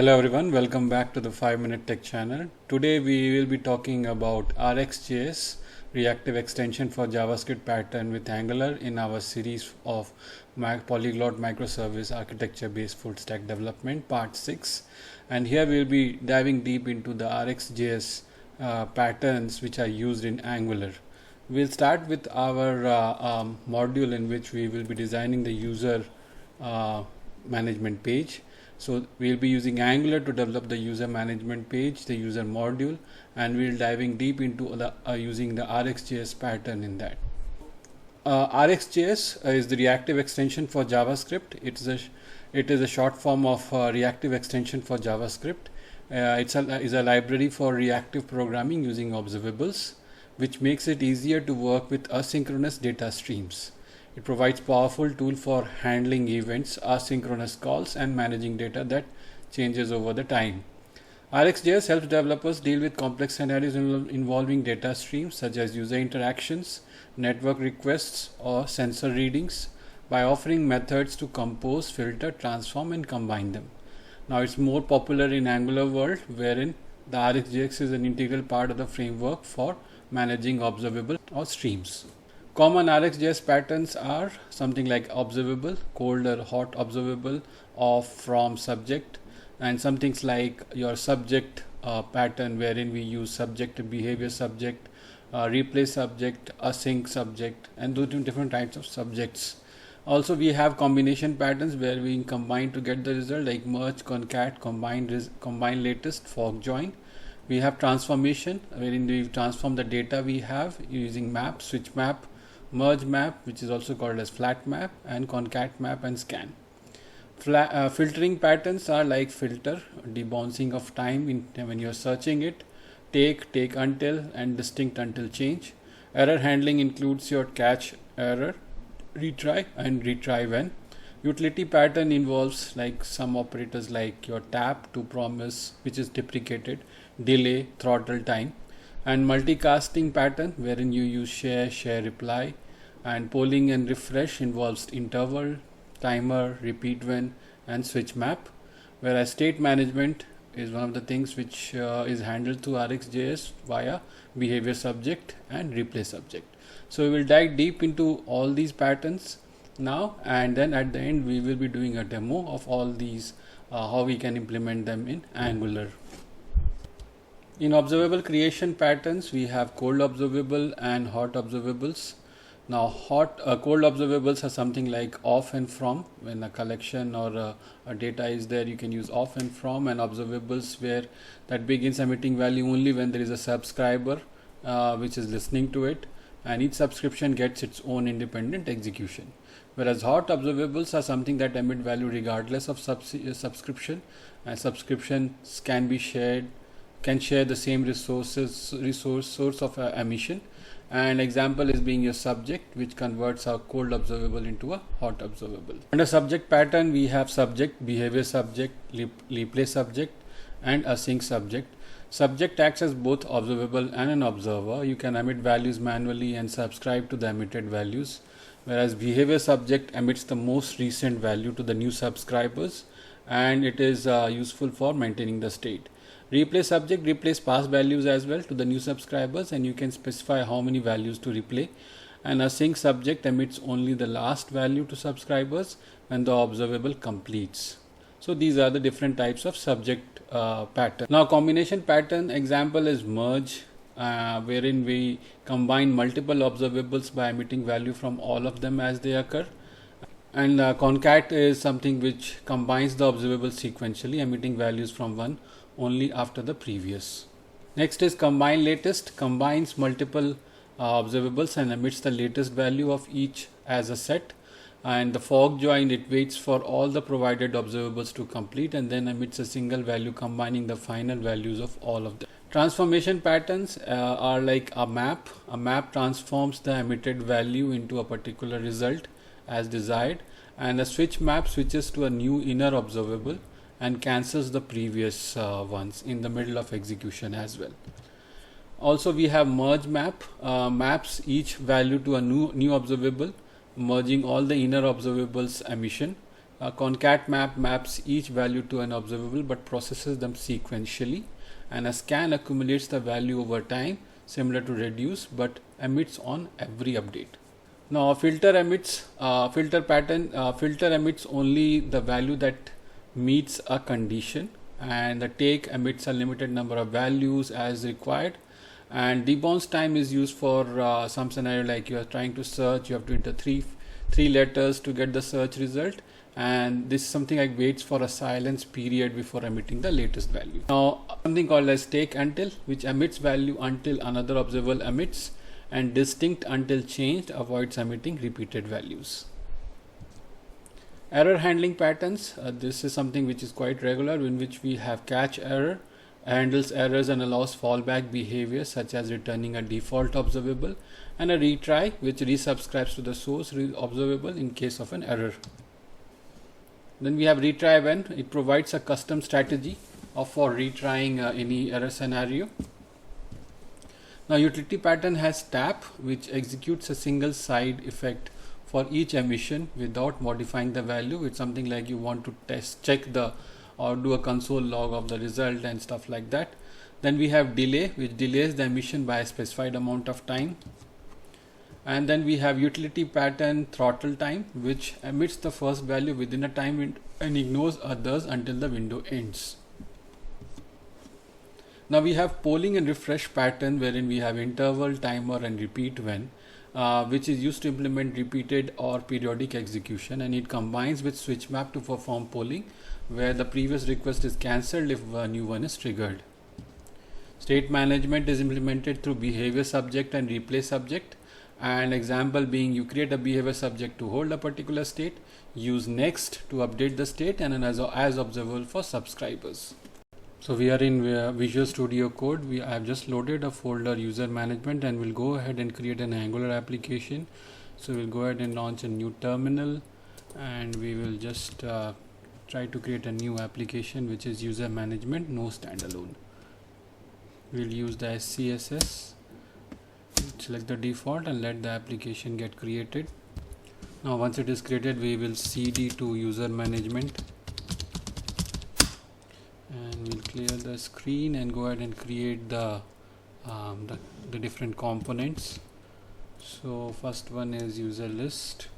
Hello everyone, welcome back to the 5-Minute Tech channel. Today we will be talking about RxJS, reactive extension for JavaScript pattern with Angular in our series of Polyglot microservice architecture based full stack development part 6. And here we will be diving deep into the RxJS patterns which are used in Angular. We'll start with our module in which we will be designing the user management page. So we'll be using Angular to develop the user management page, the user module, and we'll diving deep into the using the RxJS pattern in that. RxJS is the reactive extension for JavaScript. It is a short form of reactive extension for JavaScript. It is a library for reactive programming using observables, which makes it easier to work with asynchronous data streams. It provides powerful tool for handling events, asynchronous calls, and managing data that changes over the time. RxJS helps developers deal with complex scenarios involving data streams such as user interactions, network requests, or sensor readings by offering methods to compose, filter, transform, and combine them. Now it's more popular in Angular world, wherein the RxJS is an integral part of the framework for managing observable or streams. Common RxJS patterns are something like observable, cold or hot observable, off, from, subject, and some things like your subject pattern wherein we use subject to behavior subject, replace subject, async subject, and those different types of subjects. Also we have combination patterns where we combine to get the result like merge, concat, combine latest, fork join. We have transformation wherein we transform the data we have using map, switch map, merge map, which is also called as flat map, and concat map and scan. Filtering patterns are like filter, debouncing of time when you're searching it, take until, and distinct until change. Error handling includes your catch error, retry, and retry when. Utility pattern involves like some operators like your tap, to promise, which is deprecated, delay, throttle time, and multicasting pattern wherein you use share, reply, and polling and refresh involves interval, timer, repeat when, and switch map, whereas state management is one of the things which is handled through RxJS via behavior subject and replay subject. So we will dive deep into all these patterns now, and then at the end we will be doing a demo of all these, how we can implement them in Angular. In observable creation patterns, we have cold observable and hot observables. Now cold observables are something like off and from. When a collection or a data is there, you can use off and from, and observables where that begins emitting value only when there is a subscriber which is listening to it, and each subscription gets its own independent execution. Whereas hot observables are something that emit value regardless of subscription, and subscriptions can share the same source of emission. And example is being your subject, which converts our cold observable into a hot observable. Under subject pattern, we have subject, behavior subject, replay subject, and async subject. Subject acts as both observable and an observer. You can emit values manually and subscribe to the emitted values, whereas behavior subject emits the most recent value to the new subscribers, and it is useful for maintaining the state. Replay subject replays past values as well to the new subscribers, and you can specify how many values to replay. And async subject emits only the last value to subscribers when the observable completes. So these are the different types of subject pattern. Now combination pattern example is merge, wherein we combine multiple observables by emitting value from all of them as they occur. And concat is something which combines the observables sequentially, emitting values from one only after the previous. Next is combine latest, combines multiple observables and emits the latest value of each as a set. And the fork join, it waits for all the provided observables to complete and then emits a single value combining the final values of all of them. Transformation patterns are like a map. A map transforms the emitted value into a particular result as desired, and a switch map switches to a new inner observable and cancels the previous ones in the middle of execution as well. Also we have merge map, maps each value to a new observable, merging all the inner observables emission concat map maps each value to an observable but processes them sequentially, and a scan accumulates the value over time, similar to reduce, but emits on every update. Now filter emits only the value that meets a condition, and the take emits a limited number of values as required. And debounce time is used for some scenario like you are trying to search, you have to enter three letters to get the search result, and this is something like waits for a silence period before emitting the latest value. Now something called as take until, which emits value until another observable emits, and distinct until changed avoids emitting repeated values. Error handling patterns, this is something which is quite regular, in which we have catch error, handles errors and allows fallback behavior such as returning a default observable, and a retry, which resubscribes to the source observable in case of an error. Then we have retry when, it provides a custom strategy for retrying any error scenario. Now utility pattern has tap, which executes a single side effect for each emission without modifying the value. It's something like you want to check or do a console log of the result and stuff like that. Then we have delay, which delays the emission by a specified amount of time. And then we have utility pattern throttle time, which emits the first value within a time window and ignores others until the window ends. Now we have polling and refresh pattern, wherein we have interval, timer and repeat when, which is used to implement repeated or periodic execution, and it combines with switch map to perform polling where the previous request is cancelled if a new one is triggered. State management is implemented through behavior subject and replay subject. An example being, you create a behavior subject to hold a particular state, use next to update the state, and as observable for subscribers. So we are in Visual Studio Code. I have just loaded a folder user management, and we'll go ahead and create an Angular application. So we'll go ahead and launch a new terminal, and we will just try to create a new application which is user management, no standalone. We'll use the SCSS, select the default and let the application get created. Now once it is created, we will cd to user management, and we'll clear the screen and go ahead and create the different components. So first one is user list,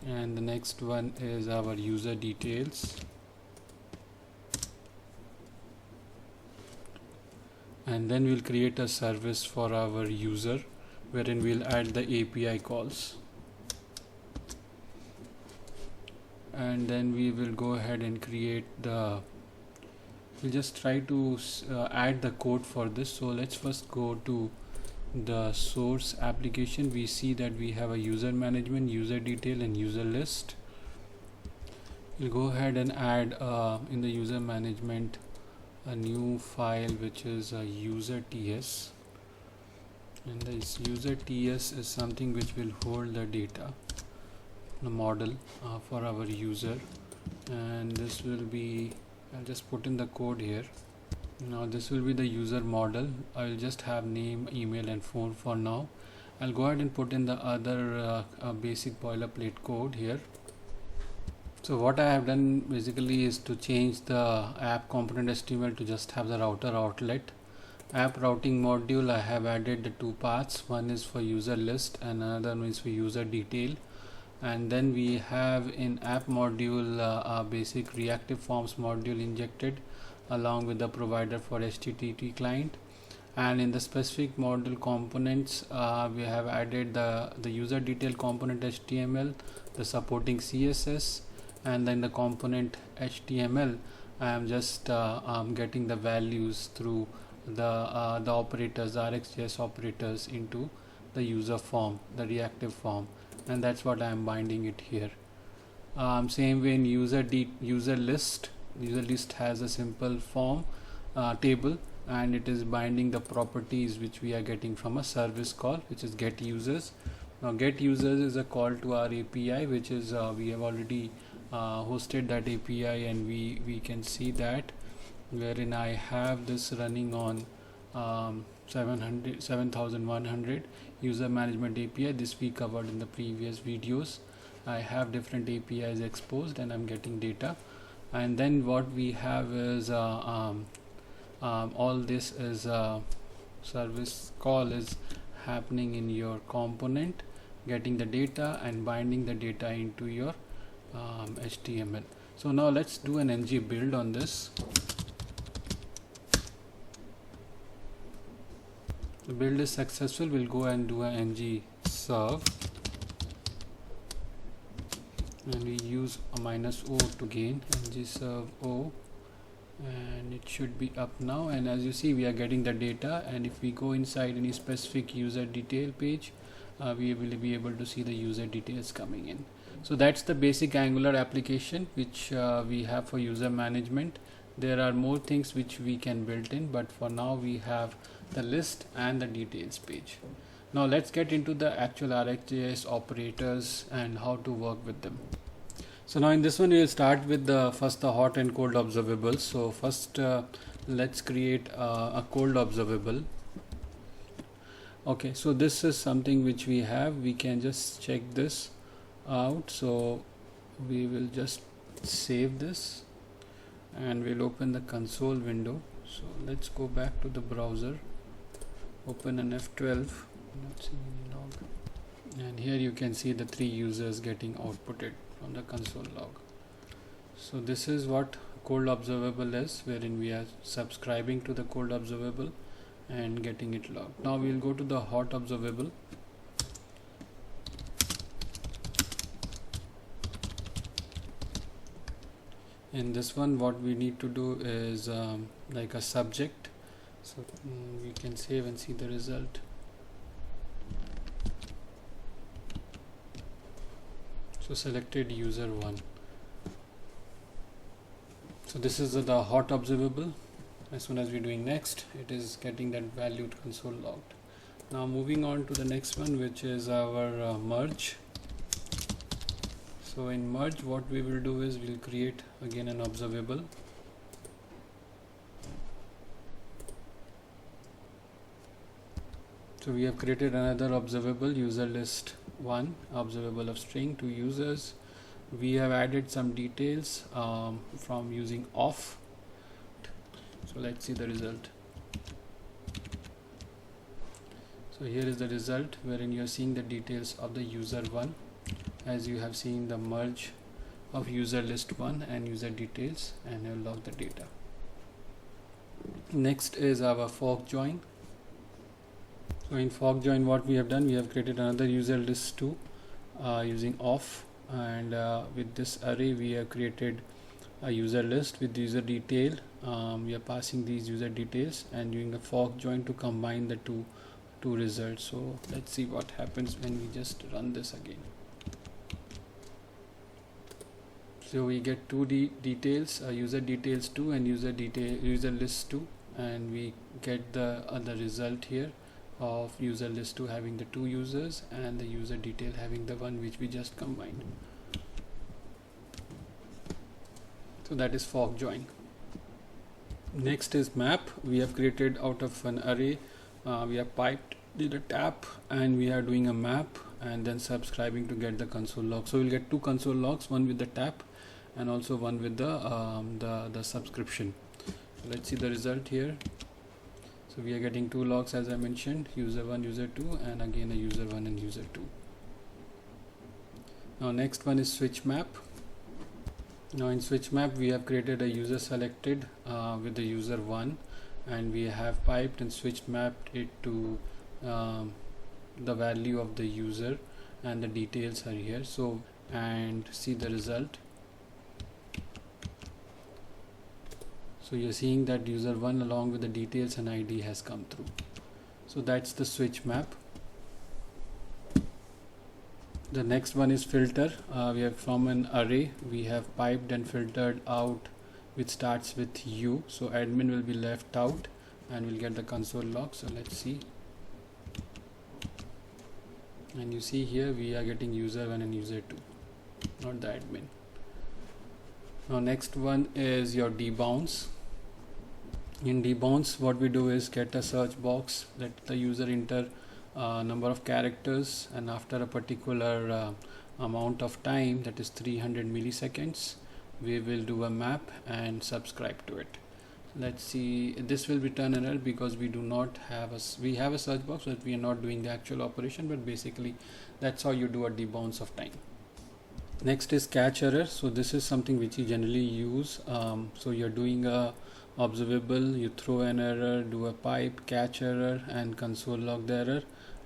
and the next one is our user details, and then we'll create a service for our user wherein we'll add the API calls, and then we will go ahead and create we'll just try to add the code for this. So let's first go to the source application. We see that we have a user management, user detail and user list. We'll go ahead and add in the user management a new file which is a user ts, and this user ts is something which will hold the data, the model for our user, and this will be, I'll just put in the code here. Now this will be the user model. I'll just have name, email and phone for now. I'll go ahead and put in the other basic boilerplate code here. So what I have done basically is to change the app component HTML to just have the router outlet. App routing module, I have added the two paths. One is for user list and another one is for user detail. And then we have in app module a basic reactive forms module injected along with the provider for HTTP client. And in the specific module components, we have added the user detail component HTML, the supporting CSS, and then the component HTML. I am just getting the values through the operators, RxJS operators into the user form, the reactive form, and that's what I am binding it here. Same way in user list. User list has a simple form table, and it is binding the properties which we are getting from a service call, which is get users. Now get users is a call to our API, which is we have already hosted that API, and we can see that wherein I have this running on 7100 user management API. This we covered in the previous videos, I have different APIs exposed and I'm getting data. And then what we have is all this is service call is happening in your component, getting the data and binding the data into your HTML. So now let's do an ng build on this. The build is successful. We'll go and do an ng serve, and we use a -o to gain ng serve o, and it should be up now. And as you see, we are getting the data, and if we go inside any specific user detail page, we will be able to see the user details coming in. So that's the basic Angular application which we have for user management. There are more things which we can build in, but for now we have the list and the details page. Now let's get into the actual RxJS operators and how to work with them. So now in this one we will start with the hot and cold observables. So first let's create a cold observable. Okay, so this is something which we have. We can just check this out. So we will just save this and we'll open the console window. So let's go back to the browser, open an F12, not seeing any log, and here you can see the 3 users getting outputted from the console log. So this is what cold observable is, wherein we are subscribing to the cold observable and getting it logged. Now we will go to the hot observable. In this one what we need to do is like a subject. So we can save and see the result. So selected user 1. So this is the hot observable. As soon as we're doing next, it is getting that valued console logged. Now moving on to the next one, which is our merge. So in merge what we will do is we'll create again an observable. So we have created another observable, user list 1, observable of string, 2 users. We have added some details from using off. So let's see the result. So here is the result, wherein you are seeing the details of the user 1, as you have seen the merge of user list 1 and user details, and you log the data. Next is our fork join. So in fork join what we have done, we have created another user list 2 using off, and with this array we have created a user list with user detail. We are passing these user details and doing a fork join to combine the two results. So let's see what happens when we just run this again. So we get 2 details, user details 2 and user list 2, and we get the result here of user list 2 having the 2 users and the user detail having the one which we just combined. So that is fork join. Next is map. We have created out of an array, we have piped the tap, and we are doing a map and then subscribing to get the console log. So we'll get 2 console logs, one with the tap and also one with the subscription. So let's see the result here. So we are getting 2 logs as I mentioned, user 1, user 2, and again a user 1 and user 2. Now next one is switch map. Now in switch map we have created a user selected with the user 1, and we have piped and switched mapped it to the value of the user, and the details are here. So and see the result. So you're seeing that user 1 along with the details and ID has come through. So that's the switch map. The next one is filter. We have from an array we have piped and filtered out which starts with U. So admin will be left out and we'll get the console log. So let's see. And you see here we are getting user 1 and user 2, not the admin. Now next one is your debounce. In debounce what we do is get a search box, let the user enter number of characters, and after a particular amount of time, that is 300 milliseconds. We will do a map and subscribe to it. Let's see, this will return an error because we do not have we have a search box, but we are not doing the actual operation. But basically that's how you do a debounce of time. Next is catch error. So this is something which you generally use. So you're doing a observable, you throw an error, do a pipe, catch error, and console log the error,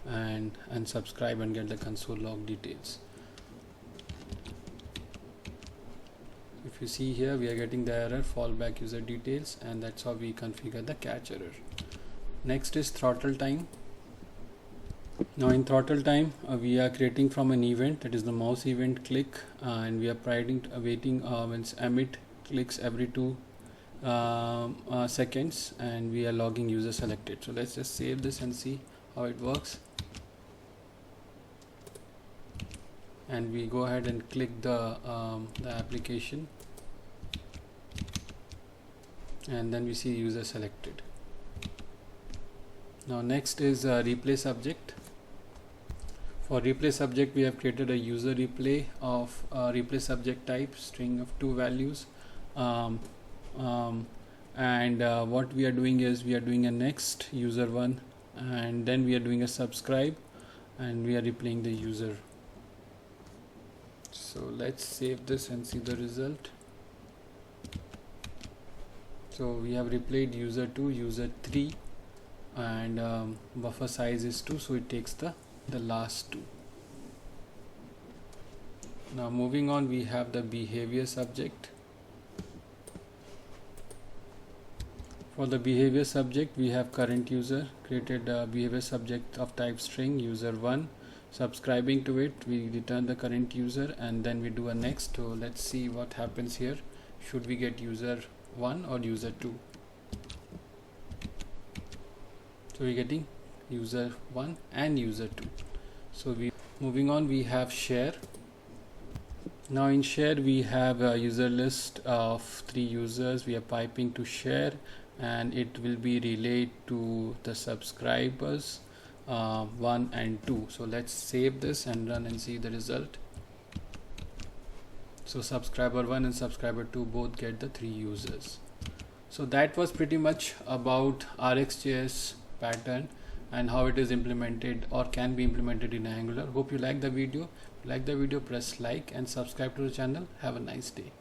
and subscribe and get the console log details. If you see here, we are getting the error fallback user details, and that's how we configure the catch error. Next is throttle time. Now in throttle time, we are creating from an event, that is the mouse event click, and we are awaiting when emit clicks every 2 seconds, and we are logging user selected. So let's just save this and see how it works. And we go ahead and click the application, and then we see user selected. Now next is replay subject. For replay subject, we have created a user replay of replay subject type string of 2 values, and what we are doing is we are doing a next user 1, and then we are doing a subscribe, and we are replaying the user. So let's save this and see the result. So we have replayed user 2, user 3, and buffer size is 2, so it takes the last 2. Now moving on, we have the behavior subject. For the behavior subject, we have current user, created a behavior subject of type string user 1, subscribing to it, we return the current user, and then we do a next. So let's see what happens here. Should we get user 1 or user 2? So we're getting user 1 and user 2. So moving on, we have share. Now in share, we have a user list of 3 users. We are piping to share, and it will be relayed to the subscribers 1 and 2. So let's save this and run and see the result. So subscriber 1 and subscriber 2 both get the 3 users. So that was pretty much about RxJS pattern and how it is implemented or can be implemented in Angular. Hope you like the video. If you like the video, press like and subscribe to the channel. Have a nice day.